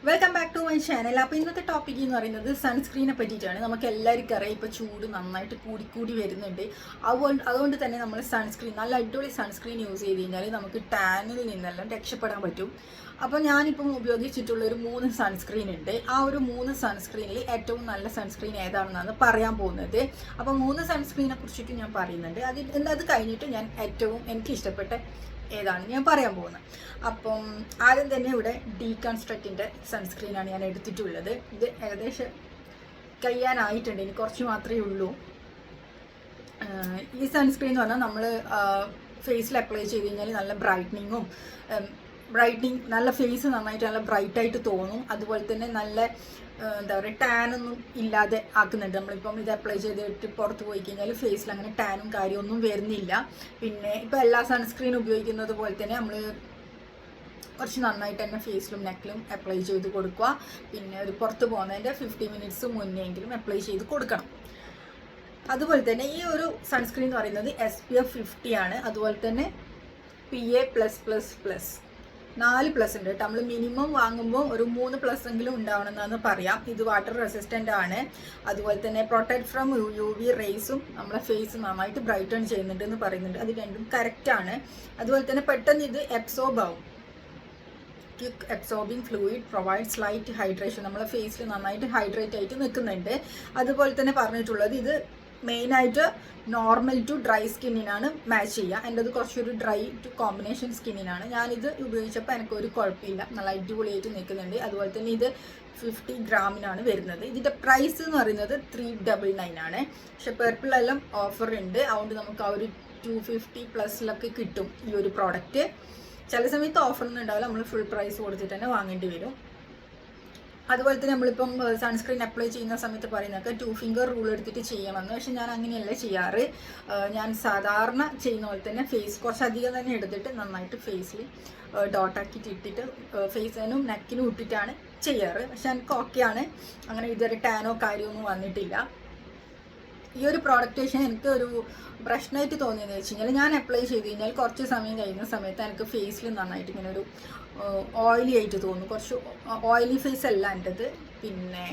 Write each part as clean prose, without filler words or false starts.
Welcome back to my channel. അപ്പോൾ ഇന്നത്തെ topic എന്ന് പറയുന്നത് സൺസ്ക്രീനെ പറ്റിയിട്ടാണ്. നമുക്ക് എല്ലാവർക്കും അറിയാം ഇപ്പോൾ ചൂട് നന്നായിട്ട് കൂടി വരുന്നുണ്ട്. അതുകൊണ്ട് തന്നെ നമ്മൾ സൺസ്ക്രീൻ നല്ല അടിപൊളി സൺസ്ക്രീൻ യൂസ് ചെയ്ത് കഴിഞ്ഞാൽ നമുക്ക് ടാനിൽ നിന്നെല്ലാം രക്ഷപ്പെടാൻ പറ്റും. അപ്പോൾ ഞാനിപ്പം ഉപയോഗിച്ചിട്ടുള്ള ഒരു 3 സൺസ്ക്രീൻ ഉണ്ട്. ആ ഒരു 3 സൺസ്ക്രീനിൽ ഏറ്റവും നല്ല സൺസ്ക്രീൻ ഏതാണെന്നാണ് പറയാൻ പോകുന്നത്. അപ്പോൾ 3 സൺസ്ക്രീനെ കുറിച്ചിട്ട് ഞാൻ പറയുന്നുണ്ട്. അത് കഴിഞ്ഞിട്ട് ഞാൻ എനിക്ക് ഇഷ്ടപ്പെട്ട ഏതാണ് ഞാൻ പറയാൻ പോകുന്നത്. അപ്പം ആദ്യം തന്നെ ഇവിടെ ഡീകൺസ്ട്രക്റ്റിൻ്റെ സൺസ്ക്രീനാണ് ഞാൻ എടുത്തിട്ടുള്ളത്. ഇത് ഏകദേശം കഴിയാനായിട്ടുണ്ട്, ഇനി കുറച്ച് മാത്രമേ ഉള്ളൂ. ഈ സൺസ്ക്രീൻ എന്ന് പറഞ്ഞാൽ നമ്മൾ ഫേസിൽ അപ്ലൈ ചെയ്ത് കഴിഞ്ഞാൽ നല്ല ബ്രൈറ്റനിങ് നല്ല ഫേസ് നന്നായിട്ട് നല്ല ബ്രൈറ്റായിട്ട് തോന്നും. അതുപോലെ തന്നെ നല്ല എന്താ പറയുക ടാനൊന്നും ഇല്ലാതെ ആക്കുന്നുണ്ട്. നമ്മളിപ്പം ഇത് അപ്ലൈ ചെയ്തിട്ട് പുറത്ത് പോയി കഴിഞ്ഞാൽ ഫേസിൽ അങ്ങനെ ടാനും കാര്യമൊന്നും വരുന്നില്ല. പിന്നെ ഇപ്പോൾ എല്ലാ സൺസ്ക്രീൻ ഉപയോഗിക്കുന്നത് പോലെ തന്നെ നമ്മൾ കുറച്ച് നന്നായിട്ട് തന്നെ ഫേസിലും നെക്കിലും അപ്ലൈ ചെയ്ത് കൊടുക്കുക. പിന്നെ ഒരു പുറത്ത് പോകുന്നതിൻ്റെ 50 മിനിറ്റ്സ് മുന്നെങ്കിലും അപ്ലൈ ചെയ്ത് കൊടുക്കണം. അതുപോലെ തന്നെ ഈ ഒരു സൺസ്ക്രീൻ എന്ന് പറയുന്നത് SPF 50 ആണ്. അതുപോലെ തന്നെ PA+++. 4+ ഉണ്ട് കേട്ടോ. നമ്മൾ മിനിമം വാങ്ങുമ്പോൾ ഒരു 3+ എങ്കിലും ഉണ്ടാവണമെന്നാണ് പറയാം. ഇത് വാട്ടർ റെസിസ്റ്റൻ്റ് ആണ്. അതുപോലെ തന്നെ പ്രൊട്ടക്ട് ഫ്രം UV റേസും നമ്മളെ ഫേസ് നന്നായിട്ട് ബ്രൈറ്റൺ ചെയ്യുന്നുണ്ട് എന്ന് പറയുന്നുണ്ട്. അത് രണ്ടും കറക്റ്റാണ്. അതുപോലെ തന്നെ പെട്ടെന്ന് ഇത് അബ്സോർബ് ആവും. Quick absorbing fluid provides light hydration. നമ്മളെ ഫേസിൽ നന്നായിട്ട് ഹൈഡ്രേറ്റ് ആയിട്ട് നിൽക്കുന്നുണ്ട്. അതുപോലെ തന്നെ പറഞ്ഞിട്ടുള്ളത് ഇത് മെയിനായിട്ട് നോർമൽ ടു ഡ്രൈ സ്കിന്നിനാണ് മാച്ച് ചെയ്യുക. എൻ്റെ അത് കുറച്ചൊരു ഡ്രൈ ടു കോമ്പിനേഷൻ സ്കിന്നിനാണ്. ഞാനിത് ഉപയോഗിച്ചപ്പോൾ എനിക്കൊരു കുഴപ്പമില്ല, നല്ല അടിപൊളിയായിട്ട് നിൽക്കുന്നുണ്ട്. അതുപോലെ തന്നെ ഇത് 50 ഗ്രാമിനാണ് വരുന്നത്. ഇതിൻ്റെ പ്രൈസ് എന്ന് പറയുന്നത് 399 ആണ്. പക്ഷെ പെർപ്പിളെല്ലാം ഓഫർ ഉണ്ട്. അതുകൊണ്ട് നമുക്ക് ആ ഒരു 250+ കിട്ടും ഈ ഒരു പ്രോഡക്റ്റ്. ചില സമയത്ത് ഓഫറൊന്നും ഉണ്ടാവില്ല, നമ്മൾ ഫുൾ പ്രൈസ് കൊടുത്തിട്ട് തന്നെ വാങ്ങേണ്ടി വരും. അതുപോലെ തന്നെ നമ്മളിപ്പം സൺസ്ക്രീൻ അപ്ലൈ ചെയ്യുന്ന സമയത്ത് പറയുന്നതൊക്കെ 2 ഫിംഗർ റൂൾ എടുത്തിട്ട് ചെയ്യണമെന്ന്. പക്ഷെ ഞാൻ അങ്ങനെയല്ല ചെയ്യാറ്. ഞാൻ സാധാരണ ചെയ്യുന്ന പോലെ തന്നെ ഫേസ് കുറച്ചധികം തന്നെ എടുത്തിട്ട് നന്നായിട്ട് ഫേസിൽ ഡോട്ടാക്കിയിട്ട് ഇട്ടിട്ട് ഫേസിനും നെക്കിനും ഇട്ടിട്ടാണ് ചെയ്യാറ്. പക്ഷെ എനിക്ക് ഓക്കെയാണ്, അങ്ങനെ ഇതുവരെ ടാനോ കാര്യമൊന്നും വന്നിട്ടില്ല. ഈ ഒരു പ്രോഡക്റ്റ് പക്ഷേ എനിക്ക് ഒരു പ്രശ്നമായിട്ട് തോന്നിയെന്ന് വെച്ച് കഴിഞ്ഞാൽ ഞാൻ അപ്ലൈ ചെയ്ത് കഴിഞ്ഞാൽ കുറച്ച് സമയം കഴിയുന്ന സമയത്ത് എനിക്ക് ഫേസിൽ നന്നായിട്ട് ഇങ്ങനെ ഒരു ഓയിലി ആയിട്ട് തോന്നും. കുറച്ച് ഓയിലി ഫേസ് അല്ല എൻ്റെത്, പിന്നെ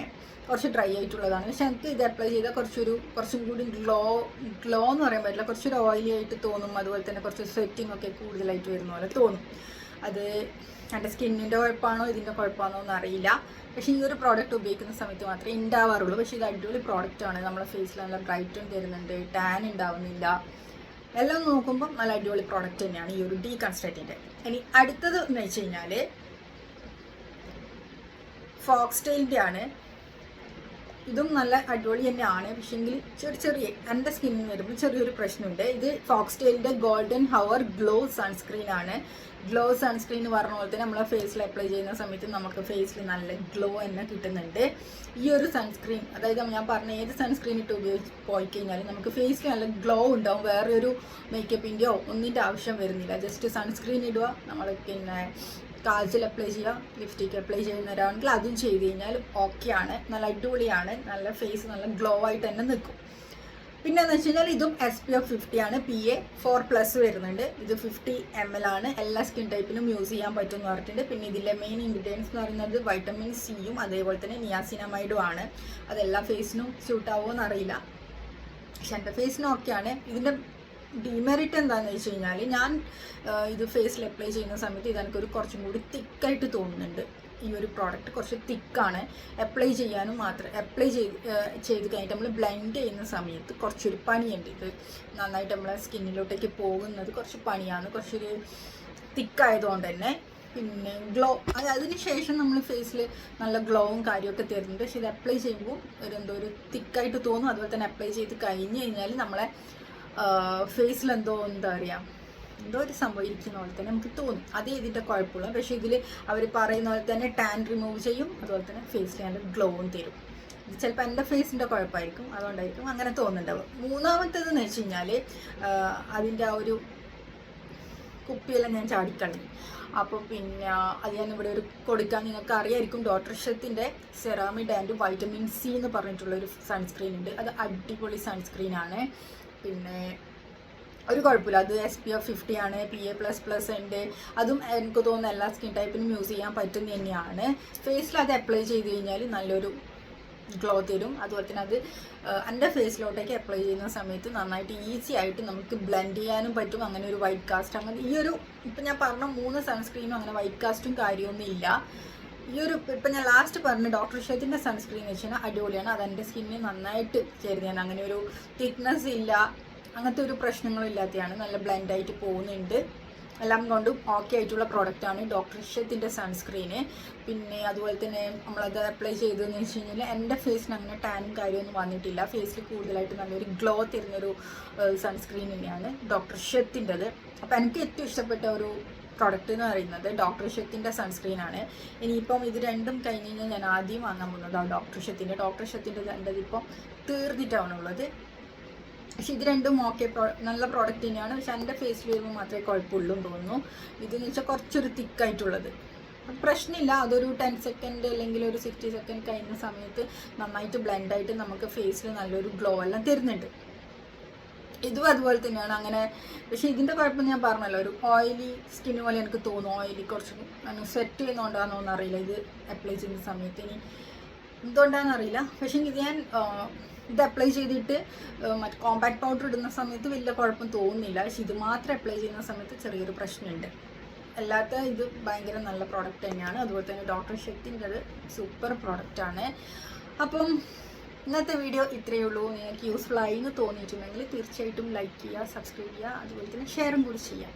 കുറച്ച് ഡ്രൈ ആയിട്ടുള്ളതാണ്. പക്ഷെ എനിക്ക് ഇത് അപ്ലൈ ചെയ്താൽ കുറച്ചും കൂടി ഗ്ലോ എന്ന് പറയാൻ പറ്റില്ല, കുറച്ചൊരു ഓയിലി ആയിട്ട് തോന്നും. അതുപോലെ തന്നെ കുറച്ച് സ്വെറ്റിംഗ് ഒക്കെ കൂടുതലായിട്ട് വരുന്ന പോലെ തോന്നും. അത് എൻ്റെ സ്കിന്നിൻ്റെ കുഴപ്പമാണോ ഇതിൻ്റെ കുഴപ്പമാണോ എന്ന് അറിയില്ല. പക്ഷേ ഈ ഒരു പ്രോഡക്റ്റ് ഉപയോഗിക്കുന്ന സമയത്ത് മാത്രമേ ഉണ്ടാവാറുള്ളൂ. പക്ഷേ ഇത് അടിപൊളി പ്രോഡക്റ്റാണ്. നമ്മളെ ഫേസിൽ നല്ല ബ്രൈറ്റും തരുന്നുണ്ട്, ടാൻ ഉണ്ടാവുന്നില്ല. എല്ലാം നോക്കുമ്പോൾ നല്ല അടിപൊളി പ്രോഡക്റ്റ് തന്നെയാണ് ഈ ഒരു ഡീകൺസ്ട്രക്റ്റിൻ്റെ. ഇനി അടുത്തത് എന്ന് വെച്ച് കഴിഞ്ഞാൽ ഫോക്സ്റ്റൈലിൻ്റെ ആണ്. ഇതും നല്ല അടിപൊളി തന്നെയാണ്. പക്ഷേങ്കിൽ ചെറിയ എൻ്റെ സ്കിന്നിന് വരുമ്പോൾ ചെറിയൊരു പ്രശ്നമുണ്ട്. ഇത് ഫോക്സ്റ്റൈലിൻ്റെ ഗോൾഡൻ ഹവർ ഗ്ലോ സൺസ്ക്രീൻ ആണ്. ഗ്ലോ സൺസ്ക്രീൻ എന്ന് പറഞ്ഞ പോലെ തന്നെ നമ്മളെ ഫേസിൽ അപ്ലൈ ചെയ്യുന്ന സമയത്ത് നമുക്ക് ഫേസിൽ നല്ല ഗ്ലോ തന്നെ കിട്ടുന്നുണ്ട്. ഈ ഒരു സൺസ്ക്രീൻ, അതായത് ഞാൻ പറഞ്ഞ ഏത് സൺസ്ക്രീൻ ഇട്ട് ഉപയോഗിച്ച് പോയി കഴിഞ്ഞാൽ നമുക്ക് ഫേസിൽ നല്ല ഗ്ലോ ഉണ്ടാവും. വേറെ ഒരു മേക്കപ്പിൻ്റെയോ ഒന്നിൻ്റെ ആവശ്യം വരുന്നില്ല. ജസ്റ്റ് സൺസ്ക്രീൻ ഇടുക, നമ്മൾ പിന്നെ കാജൽ അപ്ലൈ ചെയ്യുക, ലിപ്സ്റ്റിക്ക് അപ്ലൈ ചെയ്യുന്നവരാണെങ്കിൽ അതും ചെയ്ത് കഴിഞ്ഞാൽ ഓക്കെയാണ്. നല്ല അടിപൊളിയാണ്, നല്ല ഫേസ് നല്ല ഗ്ലോ ആയിട്ട് തന്നെ നിൽക്കും. പിന്നെ എന്ന് വെച്ച് കഴിഞ്ഞാൽ ഇതും SPF 50 ആണ്. PA4+ വരുന്നുണ്ട്. ഇത് 50 ml ആണ്. എല്ലാ സ്കിൻ ടൈപ്പിനും യൂസ് ചെയ്യാൻ പറ്റും എന്ന് പറഞ്ഞിട്ടുണ്ട്. പിന്നെ ഇതിലെ മെയിൻ ഇൻഗ്രീഡിയൻസ് എന്ന് പറയുന്നത് വൈറ്റമിൻ സിയും അതേപോലെ തന്നെ നിയാസിനമൈഡും ആണ്. അതെല്ലാ ഫേസിനും സ്യൂട്ട് ആവുമോ എന്നറിയില്ല, പക്ഷെ എൻ്റെ ഫേസിനും ഓക്കെയാണ്. ഇതിൻ്റെ ഡിമെറിറ്റ് എന്താണെന്ന് വെച്ച് കഴിഞ്ഞാൽ ഞാൻ ഇത് ഫേസിൽ അപ്ലൈ ചെയ്യുന്ന സമയത്ത് ഇതെനിക്കൊരു കുറച്ചും കൂടി തിക്കായിട്ട് തോന്നുന്നുണ്ട്. ഈ ഒരു പ്രോഡക്റ്റ് കുറച്ച് തിക്കാണ്. അപ്ലൈ ചെയ്യാനും മാത്രം ചെയ്ത് കഴിഞ്ഞിട്ട് നമ്മൾ ബ്ലെൻഡ് ചെയ്യുന്ന സമയത്ത് കുറച്ചൊരു പണിയുണ്ട്. ഇത് നന്നായിട്ട് നമ്മളെ സ്കിന്നിലോട്ടേക്ക് പോകുന്നത് കുറച്ച് പണിയാണ്, കുറച്ചൊരു തിക്കായതുകൊണ്ട് തന്നെ. പിന്നെ അതിന് ശേഷം നമ്മൾ ഫേസിൽ നല്ല ഗ്ലോവും കാര്യമൊക്കെ തരുന്നുണ്ട്. പക്ഷേ ഇത് അപ്ലൈ ചെയ്യുമ്പോൾ ഒരു തിക്കായിട്ട് തോന്നും. അതുപോലെ തന്നെ അപ്ലൈ ചെയ്ത് കഴിഞ്ഞ് കഴിഞ്ഞാൽ നമ്മളെ ഫേസിൽ എന്താ പറയുക, എന്തോ ഒരു സംഭവം ഇരിക്കുന്ന പോലെ തന്നെ നമുക്ക് തോന്നും. അതേ ഇതിൻ്റെ കുഴപ്പമുള്ളൂ. പക്ഷേ ഇതിൽ അവർ പറയുന്ന പോലെ തന്നെ ടാൻ റിമൂവ് ചെയ്യും, അതുപോലെ തന്നെ ഫേസിൽ നല്ല ഗ്ലോവും തരും. ഇത് ചിലപ്പോൾ എൻ്റെ ഫേസിൻ്റെ കുഴപ്പമായിരിക്കും, അതുകൊണ്ടായിരിക്കും അങ്ങനെ തോന്നുന്നുണ്ടാവും. മൂന്നാമത്തേതെന്ന് വെച്ച് കഴിഞ്ഞാൽ അതിൻ്റെ ആ ഒരു കുപ്പിയെല്ലാം ഞാൻ ചാടിക്കളഞ്ഞു. അപ്പോൾ പിന്നെ അത് ഞാൻ ഇവിടെ ഒരു കൊടുക്കാൻ നിങ്ങൾക്ക് അറിയായിരിക്കും. ഡോക്ടർ ഷത്തിൻ്റെ സെറാമിഡ് ആൻഡ് വൈറ്റമിൻ സി എന്ന് പറഞ്ഞിട്ടുള്ളൊരു സൺസ്ക്രീൻ ഉണ്ട്. അത് അടിപൊളി സൺസ്ക്രീനാണ്. പിന്നെ ഒരു കുഴപ്പമില്ല. അത് SPF 50 ആണ്, PA++ ഉണ്ട്. അതും എനിക്ക് തോന്നുന്നു എല്ലാ സ്കിൻ ടൈപ്പിനും യൂസ് ചെയ്യാൻ പറ്റുന്ന തന്നെയാണ്. ഫേസിൽ അത് അപ്ലൈ ചെയ്ത് കഴിഞ്ഞാൽ നല്ലൊരു ഗ്ലോ തരും. അതുപോലെ തന്നെ അത് എൻ്റെ ഫേസിലോട്ടേക്ക് അപ്ലൈ ചെയ്യുന്ന സമയത്ത് നന്നായിട്ട് ഈസി ആയിട്ട് നമുക്ക് ബ്ലെൻഡ് ചെയ്യാനും പറ്റും. അങ്ങനെ ഒരു വൈറ്റ് കാസ്റ്റ് അങ്ങനെ ഈ ഒരു ഇപ്പം ഞാൻ പറഞ്ഞ 3 സൺസ്ക്രീനും അങ്ങനെ വൈറ്റ് കാസ്റ്റും കാര്യമൊന്നും ഇല്ല. ഈ ഒരു ഇപ്പം ഞാൻ ലാസ്റ്റ് പറഞ്ഞ ഡോക്ടർ ഷെത്തിൻ്റെ സൺസ്ക്രീൻ എന്ന് വെച്ചാൽ അടിപൊളിയാണ്. അതെൻ്റെ സ്കിന്നിന് നന്നായിട്ട് ചേരുന്നതാണ്. അങ്ങനെ ഒരു തിക്നെസ് ഇല്ല, അങ്ങനത്തെ ഒരു പ്രശ്നങ്ങളും ഇല്ലാത്തതാണ്. നല്ല ബ്ലെൻഡായിട്ട് പോകുന്നുണ്ട്. എല്ലാം കൊണ്ടും ഓക്കെ ആയിട്ടുള്ള പ്രോഡക്റ്റാണ് ഡോക്ടർ ഷെത്തിൻ്റെ സൺസ്ക്രീന്. പിന്നെ അതുപോലെ തന്നെ നമ്മളത് അപ്ലൈ ചെയ്തതെന്ന് വെച്ച് കഴിഞ്ഞാൽ എൻ്റെ ഫേസിന് അങ്ങനെ ടാനും കാര്യമൊന്നും വന്നിട്ടില്ല. ഫേസിൽ കൂടുതലായിട്ട് നല്ലൊരു ഗ്ലോ തരുന്നൊരു സൺസ്ക്രീൻ തന്നെയാണ് ഡോക്ടർ ഷെത്തിൻ്റെത്. അപ്പോൾ എനിക്ക് ഏറ്റവും ഇഷ്ടപ്പെട്ട ഒരു പ്രോഡക്റ്റ് എന്ന് പറയുന്നത് ഡോക്ടർ ഷെത്തിൻ്റെ സൺസ്ക്രീനാണ്. ഇനിയിപ്പം ഇത് രണ്ടും കഴിഞ്ഞ് കഴിഞ്ഞാൽ ഞാൻ ആദ്യം വാങ്ങാൻ പോകുന്നത് ഡോക്ടർ ഷെത്തിൻ്റെ എൻ്റെ ഇതിപ്പം തീർന്നിട്ടാണുള്ളത്. പക്ഷെ ഇത് രണ്ടും ഓക്കെ നല്ല പ്രോഡക്റ്റ് തന്നെയാണ്. പക്ഷെ എൻ്റെ ഫേസിൽ വരുമ്പോൾ മാത്രമേ കുഴപ്പമുള്ളൂ എന്ന് തോന്നുന്നു. ഇതെന്ന് വെച്ചാൽ കുറച്ചൊരു തിക്കായിട്ടുള്ളത് പ്രശ്നമില്ല. അതൊരു 10 സെക്കൻഡ് അല്ലെങ്കിൽ ഒരു 60 സെക്കൻഡ് കഴിയുന്ന സമയത്ത് നന്നായിട്ട് ബ്ലെൻഡായിട്ട് നമുക്ക് ഫേസിൽ നല്ലൊരു ഗ്ലോ എല്ലാം തരുന്നുണ്ട്. ഇതും അതുപോലെ തന്നെയാണ് അങ്ങനെ. പക്ഷേ ഇതിൻ്റെ കുഴപ്പം ഞാൻ പറഞ്ഞല്ലോ, ഒരു ഓയിലി സ്കിൻ പോലെ എനിക്ക് തോന്നും. ഓയിലി കുറച്ച് സെറ്റ് ചെയ്യുന്നതുകൊണ്ടാണെന്നോ എന്നറിയില്ല ഇത് അപ്ലൈ ചെയ്യുന്ന സമയത്ത്. ഇനി എന്തുകൊണ്ടാണെന്നറിയില്ല. പക്ഷേ ഇത് ഞാൻ ഇത് അപ്ലൈ ചെയ്തിട്ട് മറ്റേ കോമ്പാക്ട് പൗഡർ ഇടുന്ന സമയത്ത് വലിയ കുഴപ്പം തോന്നുന്നില്ല. പക്ഷെ ഇത് മാത്രം അപ്ലൈ ചെയ്യുന്ന സമയത്ത് ചെറിയൊരു പ്രശ്നമുണ്ട്. അല്ലാത്ത ഇത് ഭയങ്കര നല്ല പ്രോഡക്റ്റ് തന്നെയാണ്. അതുപോലെ തന്നെ ഡോക്ടർ ഷെത്തിൻ്റെ സൂപ്പർ പ്രോഡക്റ്റാണ്. അപ്പം ഇന്നത്തെ വീഡിയോ ഇത്രയേ ഉള്ളൂ. നിങ്ങൾക്ക് യൂസ്ഫുൾ ആയി എന്ന് തോന്നിയിട്ടുണ്ടെങ്കിൽ തീർച്ചയായിട്ടും ലൈക്ക് ചെയ്യുക, സബ്സ്ക്രൈബ് ചെയ്യുക, അതുപോലെ തന്നെ ഷെയറും കൂടി ചെയ്യാം.